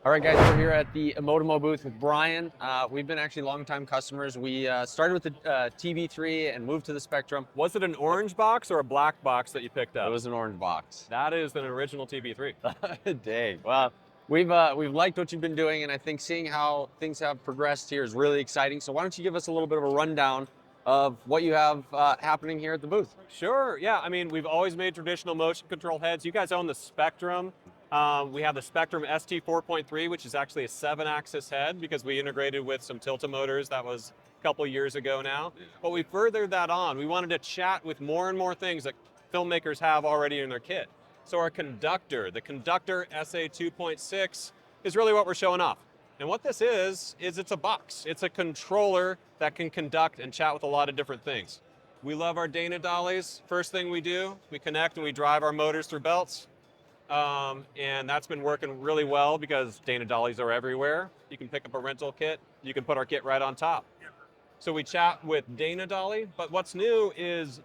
All right, guys, we're here at the Emotimo booth with Brian. We've been actually longtime customers. We started with the TB3 and moved to the Spectrum. Was it an orange box or a black box that you picked up? It was an orange box. That is an original TB3. Dang. Well, we've liked what you've been doing, and I think seeing how things have progressed here is really exciting. So why don't you give us a little bit of a rundown of what you have happening here at the booth? Sure, yeah. I mean, we've always made traditional motion control heads. You guys own the Spectrum. We have the Spectrum ST 4.3, which is actually a 7-axis head because we integrated with some Tilta motors. That was a couple years ago now. But we furthered that on. We wanted to chat with more and more things that filmmakers have already in their kit. So our conductor, the Conductor SA2.6, is really what we're showing off. And what this is it's a box. It's a controller that can conduct and chat with a lot of different things. We love our Dana dollies. First thing we do, we connect and we drive our motors through belts. And that's been working really well because Dana dollies are everywhere. You can pick up a rental kit. You can put our kit right on top. So we chat with Dana dolly, but what's new is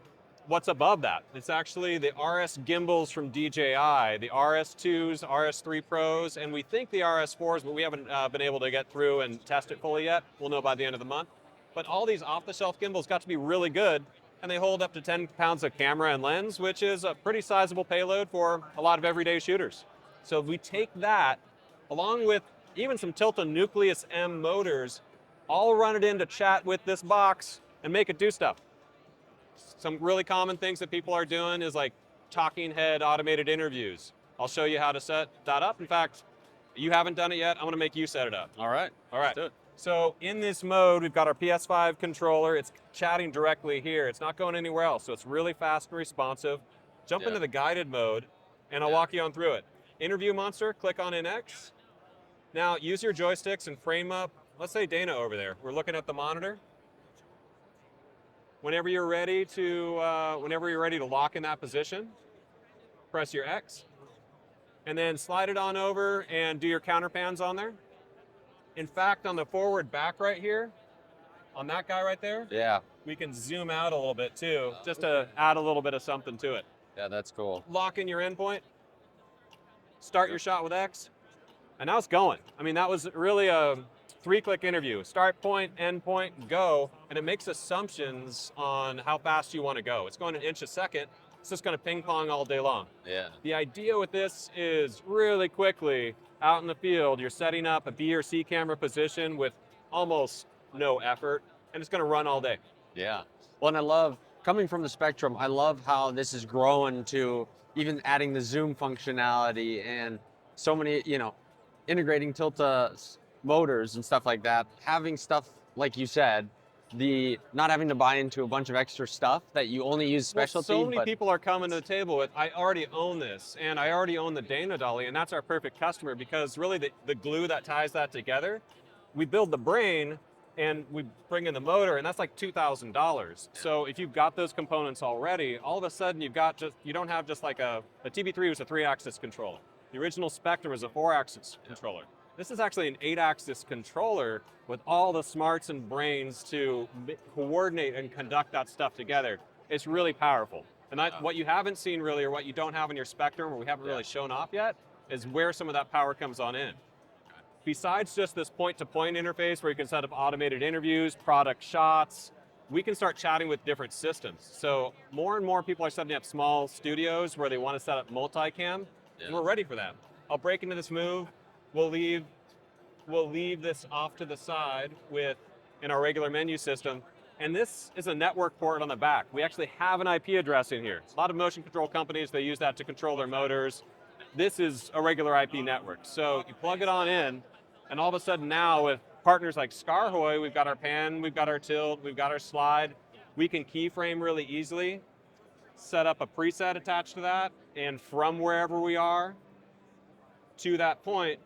what's above that. It's actually the RS gimbals from DJI, the RS2s, RS3 Pros, and we think the RS4s, but we haven't been able to get through and test it fully yet. We'll know by the end of the month. But all these off-the-shelf gimbals got to be really good, and they hold up to 10 pounds of camera and lens, which is a pretty sizable payload for a lot of everyday shooters. So we take that, along with even some Tilta Nucleus M motors, all run it in to chat with this box and make it do stuff. Some really common things that people are doing is like talking head automated interviews. I'll show you how to set that up. In fact, you haven't done it yet. I'm gonna make you set it up. All right. Let's do it. So in this mode, we've got our PS5 controller. It's chatting directly here. It's not going anywhere else. So it's really fast and responsive. Jump into the guided mode, and I'll walk you on through it. Interview Monster, click on NX. Now use your joysticks and frame up, let's say Dana over there. We're looking at the monitor. Whenever you're ready to lock in that position, press your X, and then slide it on over and do your counter pans on there. In fact, on the forward back right here, on that guy right there, we can zoom out a little bit too, just to add a little bit of something to it. Yeah, that's cool. Lock in your endpoint, start your shot with X, and now it's going. I mean, that was really a 3-click interview. Start point, end point, go, and it makes assumptions on how fast you want to go. It's going an inch a second. It's just going to ping pong all day long. Yeah. The idea with this is really quickly out in the field, you're setting up a B or C camera position with almost no effort, and it's going to run all day. Yeah. Well, and I love, coming from the Spectrum, I love how this is growing to even adding the zoom functionality and so many, integrating Tilta motors and stuff like that. Having stuff, like you said, not having to buy into a bunch of extra stuff that you only use specialty. Well, so many people are coming to the table with, I already own this, and I already own the Dana dolly, and that's our perfect customer because really the glue that ties that together, we build the brain and we bring in the motor, and that's like $2,000. So if you've got those components already, all of a sudden you don't have just like a TB3 was a 3-axis controller. The original Spectrum was a 4-axis controller. This is actually an 8-axis controller with all the smarts and brains to coordinate and conduct that stuff together. It's really powerful. And what you haven't seen really, or what you don't have in your Spectrum, or we haven't really shown off yet, is where some of that power comes on in. Besides just this point-to-point interface where you can set up automated interviews, product shots, we can start chatting with different systems. So more and more people are setting up small studios where they want to set up multicam, and we're ready for that. I'll break into this move. We'll leave this off to the side in our regular menu system. And this is a network port on the back. We actually have an IP address in here. A lot of motion control companies, they use that to control their motors. This is a regular IP network. So you plug it on in, and all of a sudden now with partners like Scarhoy, we've got our pan, we've got our tilt, we've got our slide. We can keyframe really easily, set up a preset attached to that, and from wherever we are to that point,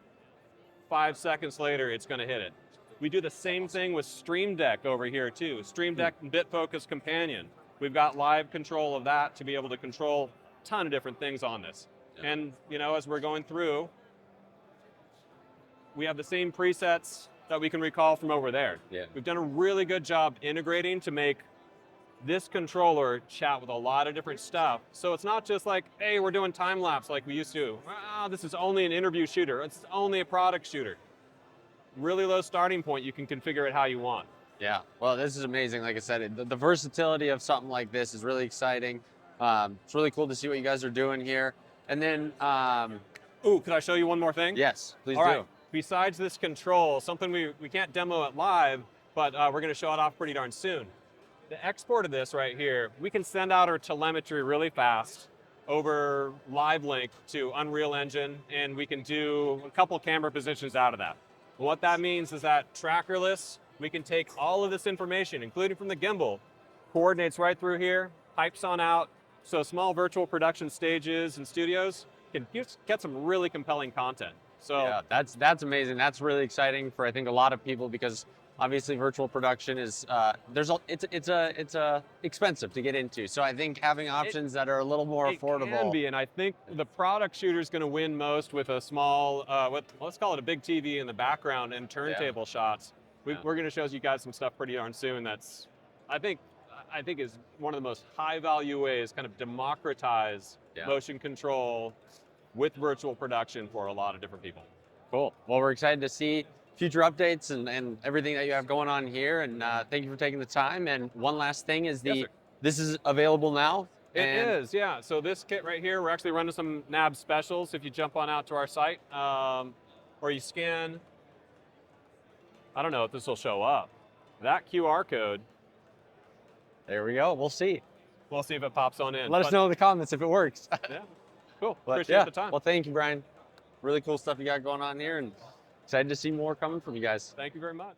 5 seconds later, it's going to hit it. We do the same thing with Stream Deck over here too. Stream Deck and BitFocus Companion. We've got live control of that to be able to control a ton of different things on this. And as we're going through, we have the same presets that we can recall from over there. Yeah. We've done a really good job integrating to make this controller chat with a lot of different stuff. So it's not just like, hey, we're doing time lapse like we used to. Ah, this is only an interview shooter. It's only a product shooter. Really low starting point. You can configure it how you want. Yeah, well, this is amazing. Like I said, the versatility of something like this is really exciting. It's really cool to see what you guys are doing here. And then, Ooh, could I show you one more thing? yes, please All do. right. Besides this control, something we can't demo it live, but we're going to show it off pretty darn soon. The export of this right here, we can send out our telemetry really fast over live link to Unreal Engine, and we can do a couple camera positions out of that. What that means is that trackerless, we can take all of this information, including from the gimbal, coordinates right through here, pipes on out, so small virtual production stages and studios can get some really compelling content. So Yeah, that's amazing. That's really exciting for I think a lot of people because obviously virtual production is it's expensive to get into. So I think having options that are a little more it affordable. can be, and I think the product shooter is going to win most with a small, let's call it a big TV in the background and turntable shots. We're going to show you guys some stuff pretty darn soon. That's, I think is one of the most high value ways, kind of democratize motion control with virtual production for a lot of different people. Cool. Well, we're excited to see future updates and everything that you have going on here. And thank you for taking the time. And one last thing is this is available now. It is, yeah. So this kit right here, we're actually running some NAB specials. If you jump on out to our site, or you scan, I don't know if this will show up, that QR code. There we go. We'll see. We'll see if it pops on in. Let us know in the comments if it works. Yeah, cool. But Appreciate the time. Well, thank you, Brian. Really cool stuff you got going on here, and excited to see more coming from you guys. Thank you very much.